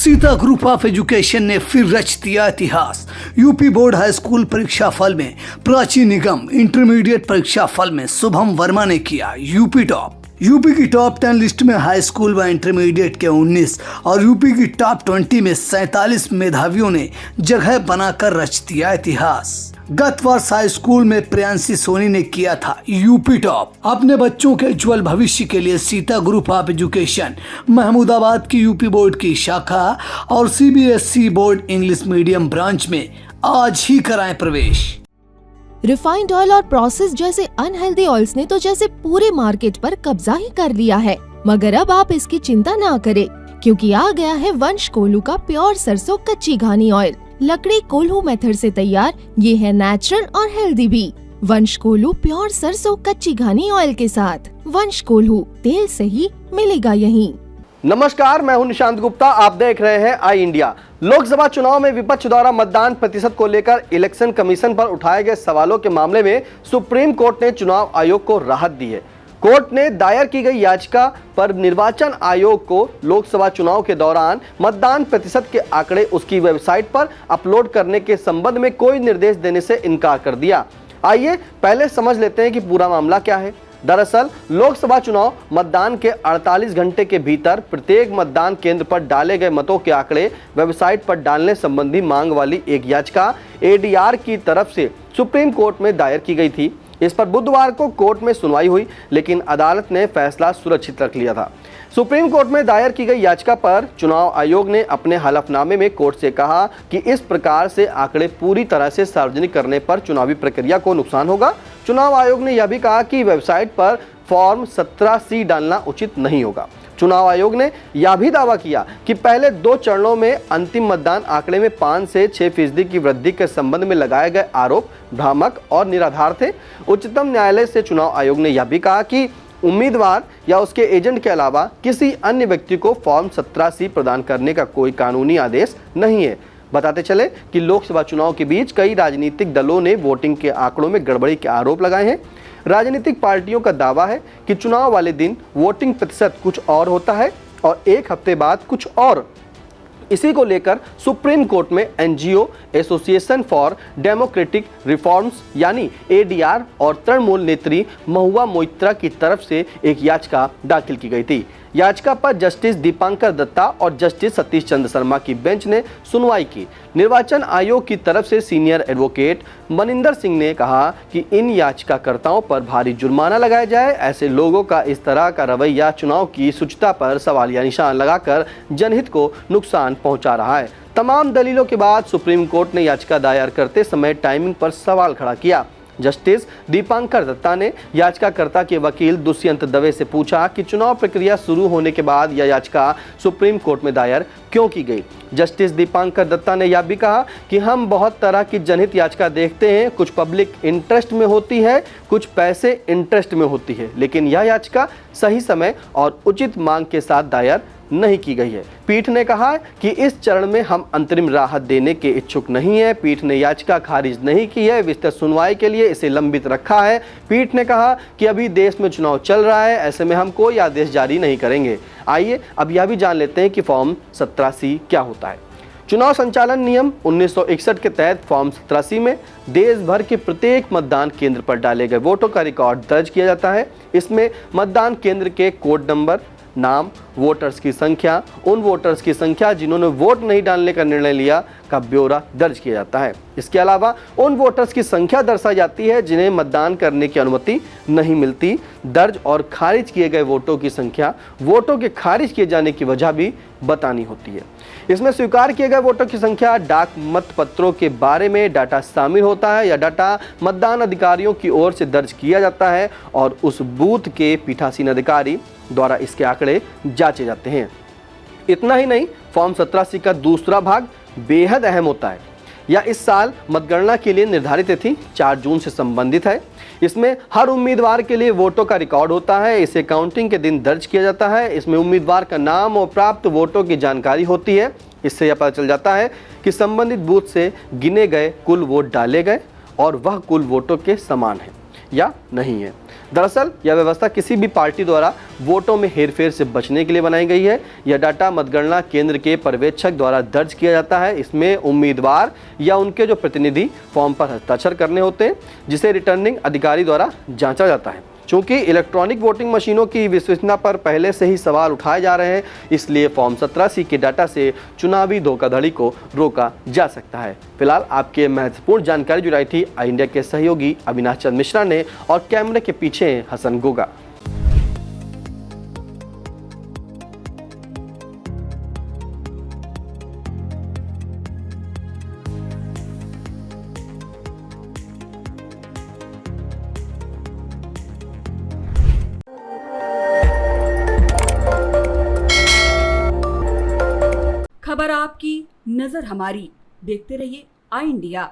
Sita group of education ने फिर रच दिया इतिहास। यूपी बोर्ड हाई स्कूल परीक्षा फल में प्राची निगम, इंटरमीडिएट परीक्षा फल में शुभम वर्मा ने किया यूपी टॉप। यूपी की टॉप 10 लिस्ट में हाई स्कूल व इंटरमीडिएट के 19 और यूपी की टॉप 20 में 47 मेधावियों ने जगह बनाकर रच दिया इतिहास। गत वर्ष हाई स्कूल में प्रियांशी सोनी ने किया था यूपी टॉप। अपने बच्चों के उज्जवल भविष्य के लिए Sita group of education Mahmudabad की यूपी बोर्ड की शाखा और CBSE board English medium branch में आज ही कराएं प्रवेश। रिफाइंड ऑयल और प्रोसेस जैसे अनहेल्दी ऑयल्स ने तो जैसे पूरे मार्केट पर कब्जा ही कर लिया है, मगर अब आप इसकी चिंता ना करें, क्योंकि आ गया है वंश कोल्हू का प्योर सरसों कच्ची घानी ऑयल। लकड़ी कोल्हू मेथड से तैयार, ये है नेचुरल और हेल्दी भी। वंश कोल्हू प्योर सरसों कच्ची घानी ऑयल के साथ। वंश कोल्हू, तेल सही मिलेगा यहीं। नमस्कार, मैं हूं निशांत गुप्ता। आप देख रहे हैं आई इंडिया। लोकसभा चुनाव में विपक्ष द्वारा मतदान प्रतिशत को लेकर इलेक्शन कमीशन पर उठाए गए सवालों के मामले में सुप्रीम कोर्ट ने चुनाव आयोग को राहत दी है। कोर्ट ने दायर की गई याचिका पर निर्वाचन आयोग को लोकसभा चुनाव के दौरान मतदान प्रतिशत के आंकड़े उसकी वेबसाइट पर अपलोड करने के संबंध में कोई निर्देश देने से इनकार कर दिया। आइए पहले समझ लेते हैं कि पूरा मामला क्या है। दरअसल लोकसभा चुनाव मतदान के 48 घंटे के भीतर प्रत्येक मतदान केंद्र पर डाले गए मतों के आंकड़े वेबसाइट पर डालने संबंधी मांग वाली एक याचिका एडीआर की तरफ से सुप्रीम कोर्ट में दायर की गई थी। इस पर बुधवार को कोर्ट में सुनवाई हुई, लेकिन अदालत ने फैसला सुरक्षित रख लिया था। सुप्रीम कोर्ट में दायर की गई याचिका पर चुनाव आयोग ने अपने हलफनामे में कोर्ट से कहा कि इस प्रकार से आंकड़े पूरी तरह से सार्वजनिक करने पर चुनावी प्रक्रिया को नुकसान होगा। चुनाव आयोग ने यह भी कहा कि वेबसाइट पर फॉर्म 17C डालना उचित नहीं होगा। चुनाव आयोग ने यह भी दावा किया कि पहले 2 चरणों में अंतिम मतदान आंकड़े में 5 से 6% की वृद्धि के संबंध में लगाए गए आरोप भ्रामक और निराधार थे। उच्चतम न्यायालय से चुनाव आयोग ने यह भी कहा कि उम्मीदवार या उसके एजेंट के अलावा किसी अन्य व्यक्ति को फॉर्म 17C प्रदान करने का कोई कानूनी आदेश नहीं है। बताते चले कि लोकसभा चुनाव के बीच कई राजनीतिक दलों ने वोटिंग के आंकड़ों में गड़बड़ी के आरोप लगाए हैं। राजनीतिक पार्टियों का दावा है कि चुनाव वाले दिन वोटिंग प्रतिशत कुछ और होता है और एक हफ्ते बाद कुछ और। इसी को लेकर सुप्रीम कोर्ट में NGO association for democratic reforms यानी एडीआर और तृणमूल नेत्री महुआ मोइत्रा की तरफ से एक याचिका दाखिल की गई थी। याचिका पर जस्टिस दीपांकर दत्ता और जस्टिस सतीश चंद्र शर्मा की बेंच ने सुनवाई की। निर्वाचन आयोग की तरफ से सीनियर एडवोकेट मनिंदर सिंह ने कहा कि इन याचिकाकर्ताओं पर भारी जुर्माना लगाया जाए। ऐसे लोगों का इस तरह का रवैया चुनाव की शुचिता पर सवालिया निशान लगाकर जनहित को नुकसान पहुंचा रहा है। तमाम दलीलों के बाद सुप्रीम कोर्ट ने याचिका दायर करते समय टाइमिंग पर सवाल खड़ा किया। जस्टिस दीपांकर दत्ता ने याचिकाकर्ता के वकील दुष्यंत दवे से पूछा कि चुनाव प्रक्रिया शुरू होने के बाद यह याचिका सुप्रीम कोर्ट में दायर क्यों की गई। जस्टिस दीपांकर दत्ता ने यह भी कहा कि हम बहुत तरह की जनहित याचिका देखते हैं, कुछ पब्लिक इंटरेस्ट में होती है, कुछ पैसे इंटरेस्ट में होती है, लेकिन यह याचिका सही समय और उचित मांग के साथ दायर नहीं की गई है। पीठ ने कहा कि इस चरण में हम अंतरिम राहत देने के इच्छुक नहीं है। पीठ ने याचिका खारिज नहीं की है, विस्तृत सुनवाई के लिए इसे लंबित रखा है। पीठ ने कहा कि अभी देश में चुनाव चल रहा है, ऐसे में हम कोई आदेश जारी नहीं करेंगे। आइए अब यह भी जान लेते हैं कि फॉर्म 17C क्या होता है। चुनाव संचालन नियम 1961 के तहत फॉर्म 17C में देश भर के प्रत्येक मतदान केंद्र पर डाले गए वोटों का रिकॉर्ड दर्ज किया जाता है। इसमें मतदान केंद्र के कोड नंबर, नाम, वोटर्स की संख्या, उन वोटर्स की संख्या जिन्होंने वोट नहीं डालने का निर्णय लिया का ब्यौरा दर्ज किया जाता है। इसके अलावा उन वोटर्स की संख्या दर्शाई जाती है जिन्हें मतदान करने की अनुमति नहीं मिलती। दर्ज और खारिज किए गए वोटों की संख्या, वोटों के खारिज किए जाने की वजह भी बतानी होती है। इसमें स्वीकार किए गए वोटों की संख्या, डाक मत पत्रों के बारे में डाटा शामिल होता है या डाटा मतदान अधिकारियों की ओर से दर्ज किया जाता है और उस बूथ के पीठासीन अधिकारी द्वारा इसके आंकड़े जांचे जाते हैं। इतना ही नहीं, फॉर्म 17C का दूसरा भाग बेहद अहम होता है। यह इस साल मतगणना के लिए निर्धारित तिथि 4 जून से संबंधित है। इसमें हर उम्मीदवार के लिए वोटों का रिकॉर्ड होता है। इसे काउंटिंग के दिन दर्ज किया जाता है। इसमें उम्मीदवार का नाम और प्राप्त वोटों की जानकारी होती है। इससे यह पता चल जाता है कि संबंधित बूथ से गिने गए कुल वोट डाले गए और वह कुल वोटों के समान है या नहीं है। दरअसल यह व्यवस्था किसी भी पार्टी द्वारा वोटों में हेरफेर से बचने के लिए बनाई गई है। यह डाटा मतगणना केंद्र के पर्यवेक्षक द्वारा दर्ज किया जाता है। इसमें उम्मीदवार या उनके जो प्रतिनिधि फॉर्म पर हस्ताक्षर करने होते हैं, जिसे रिटर्निंग अधिकारी द्वारा जांचा जाता है। चूंकि इलेक्ट्रॉनिक वोटिंग मशीनों की विश्वसनीयता पर पहले से ही सवाल उठाए जा रहे हैं, इसलिए फॉर्म 17C के डाटा से चुनावी धोखाधड़ी को रोका जा सकता है। फिलहाल आपके महत्वपूर्ण जानकारी जुटाई थी आई इंडिया के सहयोगी अविनाश चंद्र मिश्रा ने, और कैमरे के पीछे हैं हसन गोगा। खबर आपकी, नजर हमारी। देखते रहिए आई इंडिया।